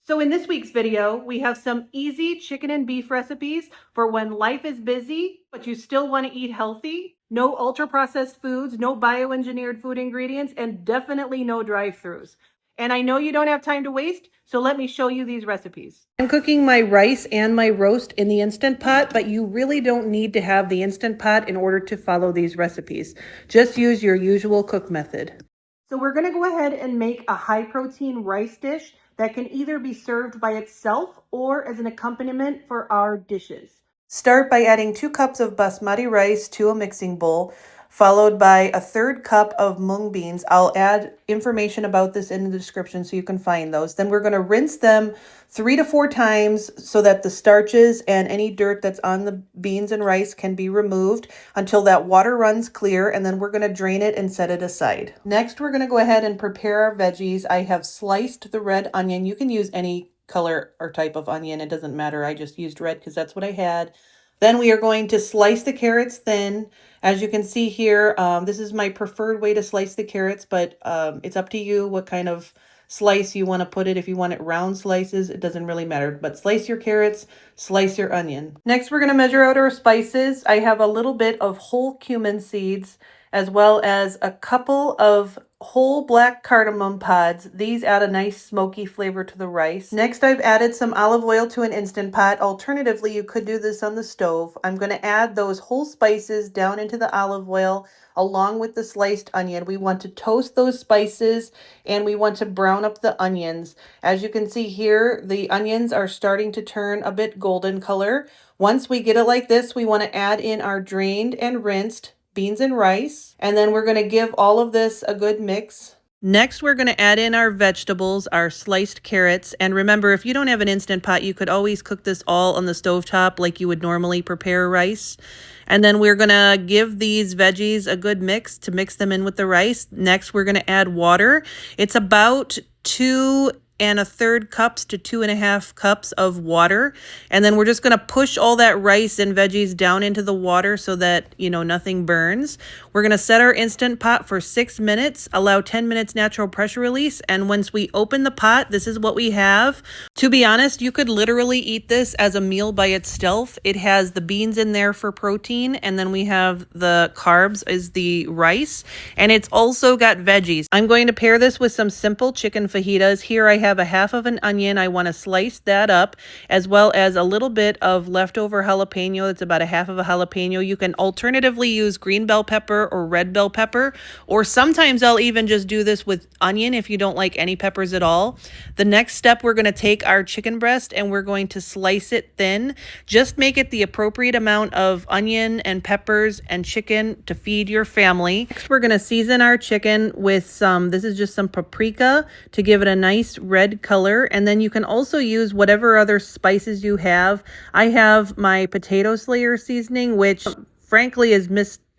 So in this week's video, we have some easy chicken and beef recipes for when life is busy, but you still want to eat healthy. No ultra processed foods, no bioengineered food ingredients, and definitely no drive-thrus. And I know you don't have time to waste, so let me show you these recipes. I'm cooking my rice and my roast in the Instant Pot, but you really don't need to have the Instant Pot in order to follow these recipes. Just use your usual cook method. So we're going to go ahead and make a high protein rice dish that can either be served by itself or as an accompaniment for our dishes. Start by adding 2 cups of basmati rice to a mixing bowl, followed by a 1/3 cup of mung beans. I'll add information about this in the description so you can find those. Then we're going to rinse them 3 to 4 times so that the starches and any dirt that's on the beans and rice can be removed until that water runs clear, and then we're going to drain it and set it aside. Next, we're going to go ahead and prepare our veggies. I have sliced the red onion. You can use any color or type of onion. It doesn't matter. I just used red because that's what I had. Then we are going to slice the carrots thin. As you can see here, this is my preferred way to slice the carrots, but it's up to you what kind of slice you want to put it. If you want it round slices, it doesn't really matter, but slice your carrots, slice your onion. Next, we're going to measure out our spices. I have a little bit of whole cumin seeds, as well as a couple of whole black cardamom pods. These add a nice smoky flavor to the rice. Next, I've added some olive oil to an Instant Pot. Alternatively, you could do this on the stove. I'm going to add those whole spices down into the olive oil along with the sliced onion. We want to toast those spices and we want to brown up the onions. As you can see here, the onions are starting to turn a bit golden color. Once we get it like this, we want to add in our drained and rinsed beans and rice, and then we're going to give all of this a good mix. Next, we're going to add in our vegetables, our sliced carrots, and remember, if you don't have an Instant Pot, you could always cook this all on the stovetop like you would normally prepare rice. And then we're going to give these veggies a good mix to mix them in with the rice. Next, we're going to add water. It's about 2 1/3 cups to 2.5 cups of water. And then we're just going to push all that rice and veggies down into the water so that, nothing burns. We're going to set our Instant Pot for 6 minutes, allow 10 minutes natural pressure release. And once we open the pot, this is what we have. To be honest, you could literally eat this as a meal by itself. It has the beans in there for protein, and then we have the carbs is the rice, and it's also got veggies. I'm going to pair this with some simple chicken fajitas. Here I have a half of an onion. I want to slice that up, as well as a little bit of leftover jalapeno. It's about a half of a jalapeno. You can alternatively use green bell pepper or red bell pepper, or sometimes I'll even just do this with onion if you don't like any peppers at all. The next step, we're going to take our chicken breast and we're going to slice it thin. Just make it the appropriate amount of onion and peppers and chicken to feed your family. Next, we're going to season our chicken with this is just some paprika to give it a nice red color. And then you can also use whatever other spices you have. I have my potato slayer seasoning, which frankly is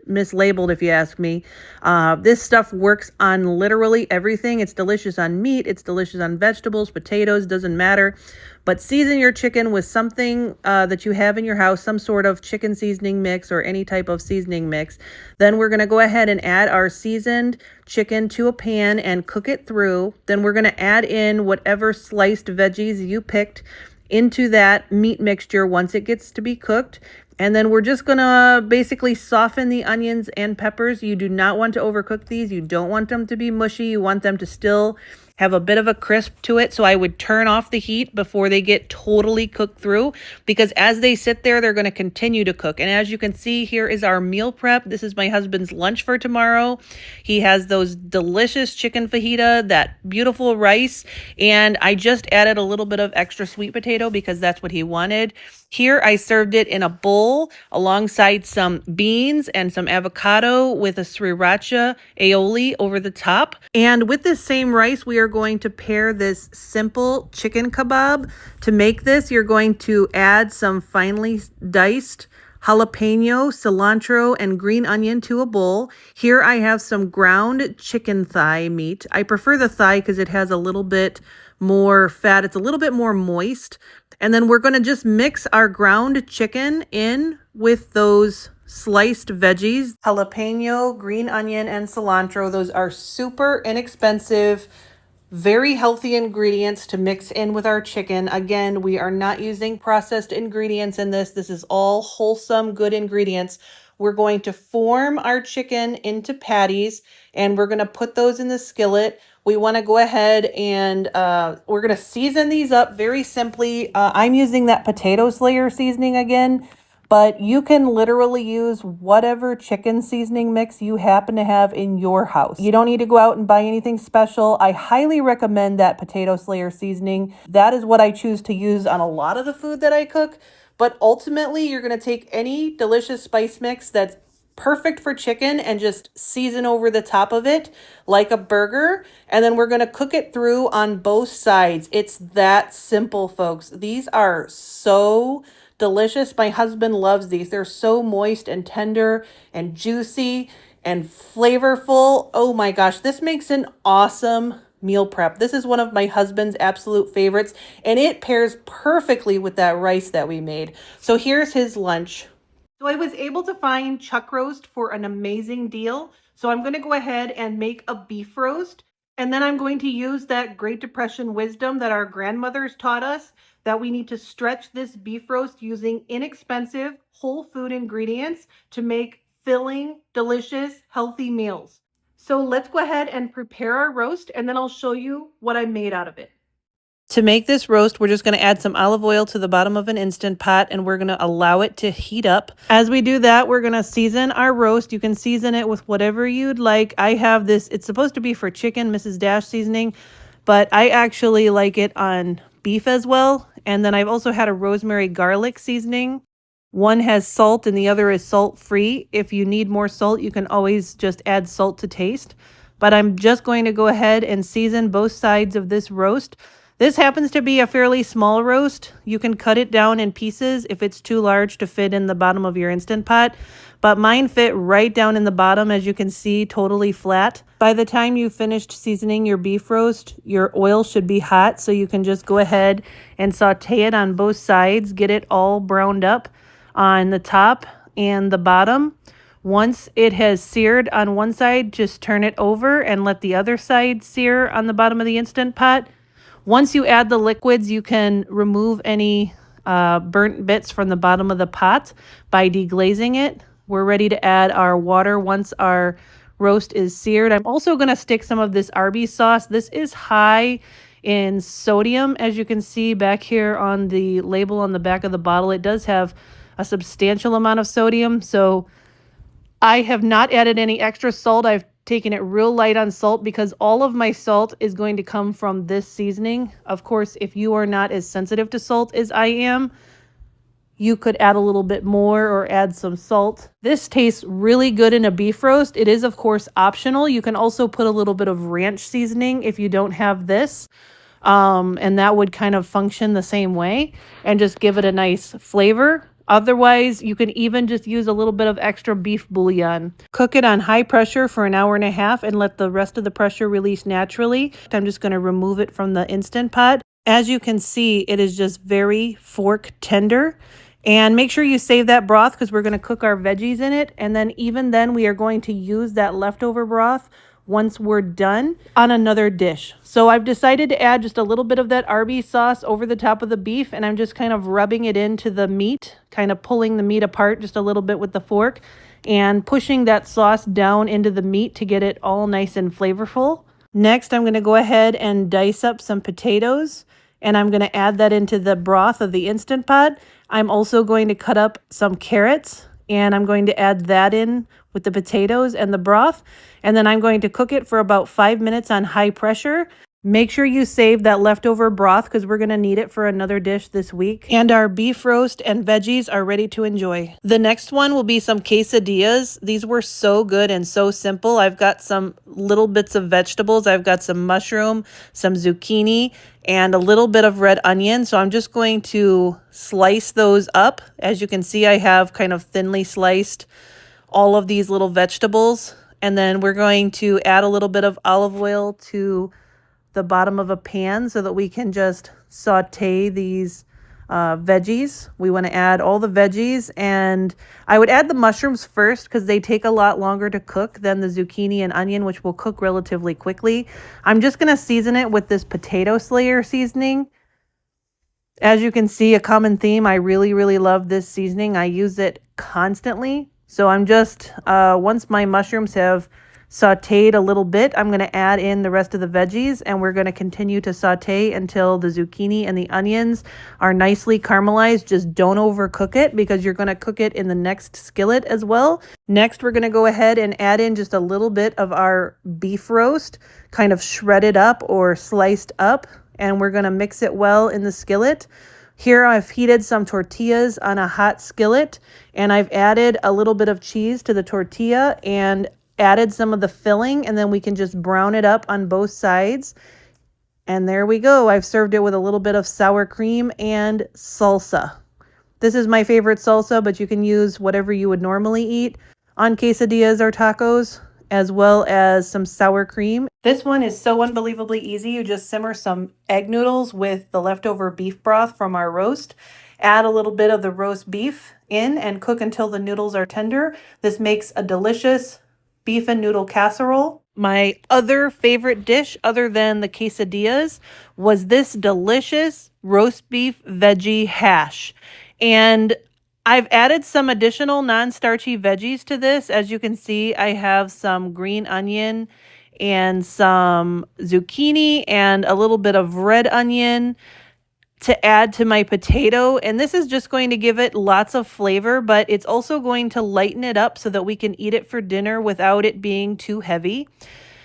mislabeled if you ask me. This stuff works on literally everything. It's delicious on meat. It's delicious on vegetables, potatoes, doesn't matter. But season your chicken with something that you have in your house, some sort of chicken seasoning mix or any type of seasoning mix. Then we're going to go ahead and add our seasoned chicken to a pan and cook it through. Then we're going to add in whatever sliced veggies you picked into that meat mixture once it gets to be cooked. And then we're just going to basically soften the onions and peppers. You do not want to overcook these. You don't want them to be mushy. You want them to still have a bit of a crisp to it. So I would turn off the heat before they get totally cooked through, because as they sit there, they're going to continue to cook. And as you can see, here is our meal prep. This is my husband's lunch for tomorrow. He has those delicious chicken fajita, that beautiful rice, and I just added a little bit of extra sweet potato because that's what he wanted. Here I served it in a bowl alongside some beans and some avocado with a sriracha aioli over the top. And with this same rice, we are going to pair this simple chicken kebab. To make this, you're going to add some finely diced jalapeno, cilantro, and green onion to a bowl. Here I have some ground chicken thigh meat. I prefer the thigh because it has a little bit more fat. It's a little bit more moist. And then we're going to just mix our ground chicken in with those sliced veggies, jalapeno, green onion, and cilantro. Those are super inexpensive Very healthy ingredients to mix in with our chicken. Again, we are not using processed ingredients in this. This is all wholesome, good ingredients. We're going to form our chicken into patties and we're going to put those in the skillet. We want to go ahead and we're going to season these up very simply. I'm using that potato slayer seasoning again. But you can literally use whatever chicken seasoning mix you happen to have in your house. You don't need to go out and buy anything special. I highly recommend that potato slayer seasoning. That is what I choose to use on a lot of the food that I cook. But ultimately, you're going to take any delicious spice mix that's perfect for chicken and just season over the top of it like a burger. And then we're going to cook it through on both sides. It's that simple, folks. These are so delicious. My husband loves these. They're so moist and tender and juicy and flavorful. Oh my gosh, this makes an awesome meal prep. This is one of my husband's absolute favorites, and it pairs perfectly with that rice that we made. So here's his lunch. So I was able to find chuck roast for an amazing deal. So I'm going to go ahead and make a beef roast. And then I'm going to use that Great Depression wisdom that our grandmothers taught us, that we need to stretch this beef roast using inexpensive whole food ingredients to make filling, delicious, healthy meals. So let's go ahead and prepare our roast, and then I'll show you what I made out of it. To make this roast, we're just going to add some olive oil to the bottom of an Instant Pot, and we're going to allow it to heat up. As we do that, we're going to season our roast. You can season it with whatever you'd like. I have this, it's supposed to be for chicken, Mrs. Dash seasoning, but I actually like it on beef as well. And then I've also had a rosemary garlic seasoning. One has salt and the other is salt-free. If you need more salt, you can always just add salt to taste. But I'm just going to go ahead and season both sides of this roast. This happens to be a fairly small roast. You can cut it down in pieces if it's too large to fit in the bottom of your Instant Pot. But mine fit right down in the bottom, as you can see, totally flat. By the time you've finished seasoning your beef roast, your oil should be hot, so you can just go ahead and saute it on both sides, get it all browned up on the top and the bottom. Once it has seared on one side, just turn it over and let the other side sear on the bottom of the Instant Pot. Once you add the liquids, you can remove any burnt bits from the bottom of the pot by deglazing it. We're ready to add our water once our roast is seared. I'm also going to stick some of this Arby's sauce. This is high in sodium, as you can see back here on the label on the back of the bottle. It does have a substantial amount of sodium, so I have not added any extra salt. I've taken it real light on salt because all of my salt is going to come from this seasoning. Of course, if you are not as sensitive to salt as I am, you could add a little bit more or add some salt. This tastes really good in a beef roast. It is, of course, optional. You can also put a little bit of ranch seasoning if you don't have this. And that would kind of function the same way and just give it a nice flavor. Otherwise, you can even just use a little bit of extra beef bouillon. Cook it on high pressure for an hour and a half and let the rest of the pressure release naturally. I'm just going to remove it from the Instant Pot. As you can see, it is just very fork tender. And make sure you save that broth because we're going to cook our veggies in it. And then even then, we are going to use that leftover broth once we're done on another dish. So I've decided to add just a little bit of that Arby's sauce over the top of the beef, and I'm just kind of rubbing it into the meat, kind of pulling the meat apart just a little bit with the fork and pushing that sauce down into the meat to get it all nice and flavorful. Next, I'm going to go ahead and dice up some potatoes, and I'm going to add that into the broth of the Instant Pot. I'm also going to cut up some carrots, and I'm going to add that in with the potatoes and the broth. And then I'm going to cook it for about 5 minutes on high pressure. Make sure you save that leftover broth because we're going to need it for another dish this week. And our beef roast and veggies are ready to enjoy. The next one will be some quesadillas. These were so good and so simple. I've got some little bits of vegetables. I've got some mushroom, some zucchini, and a little bit of red onion. So I'm just going to slice those up. As you can see, I have kind of thinly sliced all of these little vegetables. And then we're going to add a little bit of olive oil to the bottom of a pan so that we can just saute these veggies. We want to add all the veggies, and I would add the mushrooms first because they take a lot longer to cook than the zucchini and onion, which will cook relatively quickly. I'm just going to season it with this potato slayer seasoning. As you can see, a common theme, I really, really love this seasoning. I use it constantly. So I'm just, once my mushrooms have sauteed a little bit, I'm going to add in the rest of the veggies, and we're going to continue to saute until the zucchini and the onions are nicely caramelized. Just don't overcook it because you're going to cook it in the next skillet as well. Next, we're going to go ahead and add in just a little bit of our beef roast, kind of shredded up or sliced up, and we're going to mix it well in the skillet. Here I've heated some tortillas on a hot skillet, and I've added a little bit of cheese to the tortilla and added some of the filling, and then we can just brown it up on both sides. And there we go. I've served it with a little bit of sour cream and salsa. This is my favorite salsa, but you can use whatever you would normally eat on quesadillas or tacos, as well as some sour cream. This one is so unbelievably easy. You just simmer some egg noodles with the leftover beef broth from our roast. Add a little bit of the roast beef in and cook until the noodles are tender. This makes a delicious beef and noodle casserole. My other favorite dish, other than the quesadillas, was this delicious roast beef veggie hash. And I've added some additional non-starchy veggies to this. As you can see, I have some green onion and some zucchini and a little bit of red onion to add to my potato. And this is just going to give it lots of flavor, but it's also going to lighten it up so that we can eat it for dinner without it being too heavy.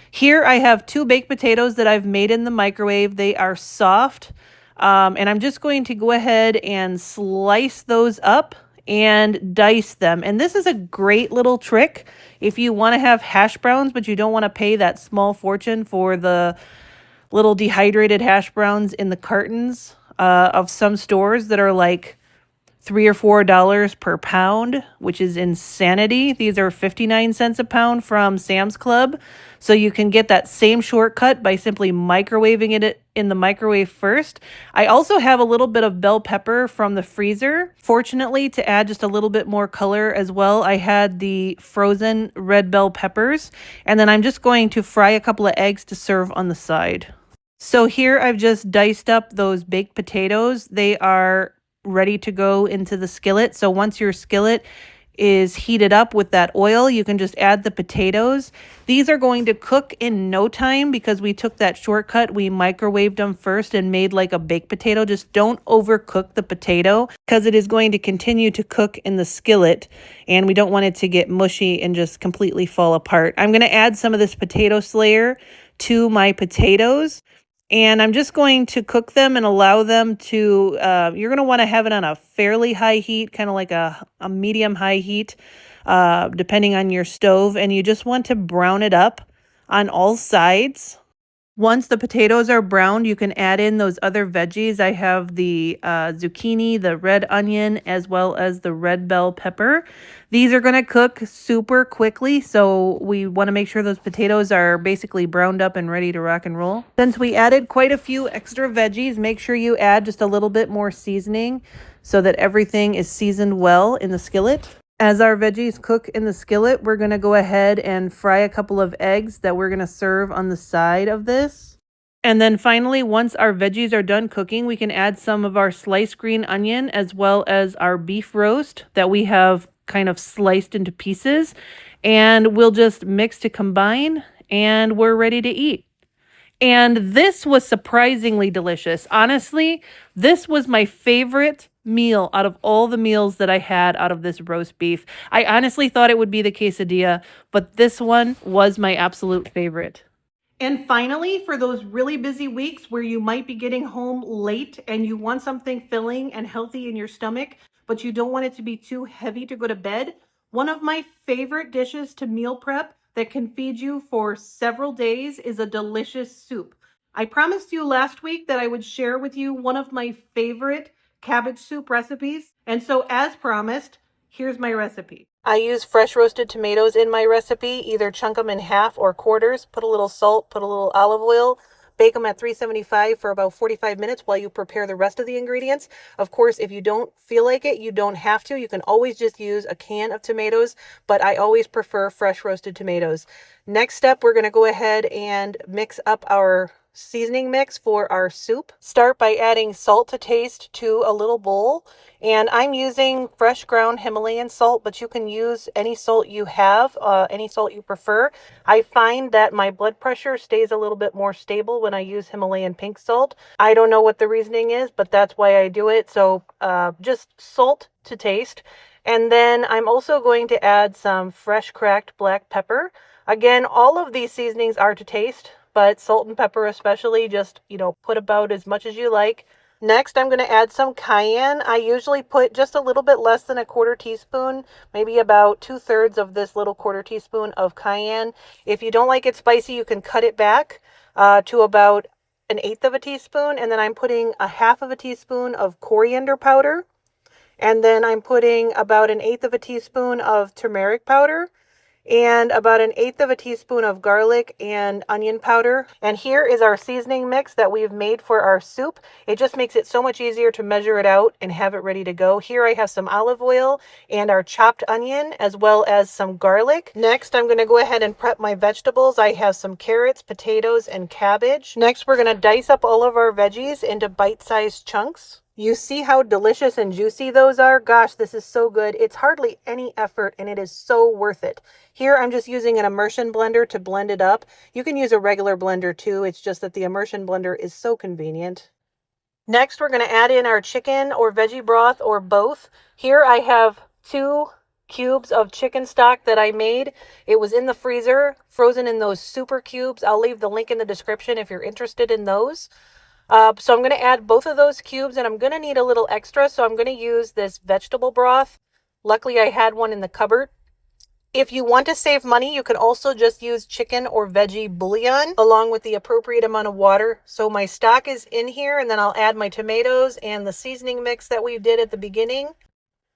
Here I have 2 baked potatoes that I've made in the microwave. They are soft, and I'm just going to go ahead and slice those up and dice them. And this is a great little trick if you want to have hash browns, but you don't want to pay that small fortune for the little dehydrated hash browns in the cartons of some stores that are like $3 or $4 per pound, which is insanity. These are 59 cents a pound from Sam's Club. So you can get that same shortcut by simply microwaving it in the microwave first. I also have a little bit of bell pepper from the freezer. Fortunately, to add just a little bit more color as well, I had the frozen red bell peppers. And then I'm just going to fry a couple of eggs to serve on the side. So here I've just diced up those baked potatoes. They are ready to go into the skillet. So once your skillet is heated up with that oil, you can just add the potatoes. These are going to cook in no time because we took that shortcut. We microwaved them first and made like a baked potato. Just don't overcook the potato because it is going to continue to cook in the skillet, and we don't want it to get mushy and just completely fall apart. I'm going to add some of this potato slayer to my potatoes. And I'm just going to cook them and allow them to, you're going to want to have it on a fairly high heat, kind of like a medium high heat, depending on your stove. And you just want to brown it up on all sides. Once the potatoes are browned, you can add in those other veggies. I have the zucchini, the red onion, as well as the red bell pepper. These are going to cook super quickly, so we want to make sure those potatoes are basically browned up and ready to rock and roll. Since we added quite a few extra veggies, make sure you add just a little bit more seasoning so that everything is seasoned well in the skillet. As our veggies cook in the skillet, we're going to go ahead and fry a couple of eggs that we're going to serve on the side of this. And then finally, once our veggies are done cooking, we can add some of our sliced green onion as well as our beef roast that we have kind of sliced into pieces. And we'll just mix to combine, and we're ready to eat. And this was surprisingly delicious. Honestly, this was my favorite meal out of all the meals that I had out of this roast beef. I honestly thought it would be the quesadilla, but this one was my absolute favorite. And finally, for those really busy weeks where you might be getting home late and you want something filling and healthy in your stomach, but you don't want it to be too heavy to go to bed, one of my favorite dishes to meal prep that can feed you for several days is a delicious soup. I promised you last week that I would share with you one of my favorite cabbage soup recipes. And so as promised, here's my recipe. I use fresh roasted tomatoes in my recipe. Either chunk them in half or quarters, put a little salt, put a little olive oil, Bake them at 375 for about 45 minutes while you prepare the rest of the ingredients. Of course, if you don't feel like it, you don't have to. You can always just use a can of tomatoes, but I always prefer fresh roasted tomatoes. Next step, we're going to go ahead and mix up our seasoning mix for our soup. Start by adding salt to taste to a little bowl. And I'm using fresh ground Himalayan salt, but you can use any salt you have, any salt you prefer. I find that my blood pressure stays a little bit more stable when I use Himalayan pink salt. I don't know what the reasoning is, but that's why I do it. So just salt to taste. And then I'm also going to add some fresh cracked black pepper. Again, all of these seasonings are to taste, but salt and pepper especially, just, put about as much as you like. Next, I'm going to add some cayenne. I usually put just a little bit less than a quarter teaspoon, maybe about 2/3 of this little quarter teaspoon of cayenne. If you don't like it spicy, you can cut it back to about 1/8 of a teaspoon. And then I'm putting a 1/2 of a teaspoon of coriander powder. And then I'm putting about 1/8 of a teaspoon of turmeric powder and about 1/8 of a teaspoon of garlic and onion powder. And here is our seasoning mix that we've made for our soup. It just makes it so much easier to measure it out and have it ready to go. Here I have some olive oil and our chopped onion as well as some garlic. Next, I'm going to go ahead and prep my vegetables. I have some carrots, potatoes, and cabbage. Next, we're going to dice up all of our veggies into bite-sized chunks. You see how delicious and juicy those are? Gosh, this is so good. It's hardly any effort and it is so worth it. Here I'm just using an immersion blender to blend it up. You can use a regular blender too. It's just that the immersion blender is so convenient. Next, we're going to add in our chicken or veggie broth or both. Here I have 2 cubes of chicken stock that I made. It was in the freezer, frozen in those super cubes. I'll leave the link in the description if you're interested in those. So I'm going to add both of those cubes, and I'm going to need a little extra, so I'm going to use this vegetable broth. Luckily, I had one in the cupboard. If you want to save money, you can also just use chicken or veggie bouillon along with the appropriate amount of water. So my stock is in here, and then I'll add my tomatoes and the seasoning mix that we did at the beginning,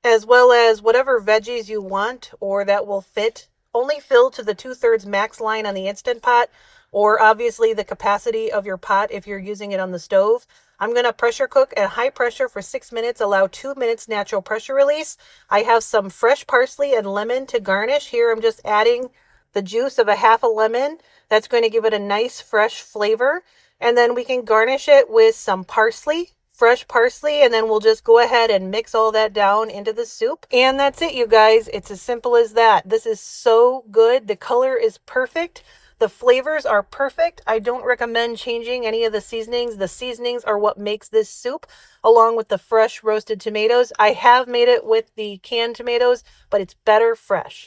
as well as whatever veggies you want or that will fit. Only fill to the 2/3 max line on the Instant Pot, or obviously the capacity of your pot if you're using it on the stove. I'm going to pressure cook at high pressure for 6 minutes, allow 2 minutes natural pressure release. I have some fresh parsley and lemon to garnish. Here I'm just adding the juice of a 1/2 a lemon. That's going to give it a nice fresh flavor. And then we can garnish it with some parsley, fresh parsley, and then we'll just go ahead and mix all that down into the soup. And that's it, you guys. It's as simple as that. This is so good. The color is perfect. The flavors are perfect. I don't recommend changing any of the seasonings. The seasonings are what makes this soup, along with the fresh roasted tomatoes. I have made it with the canned tomatoes, but it's better fresh.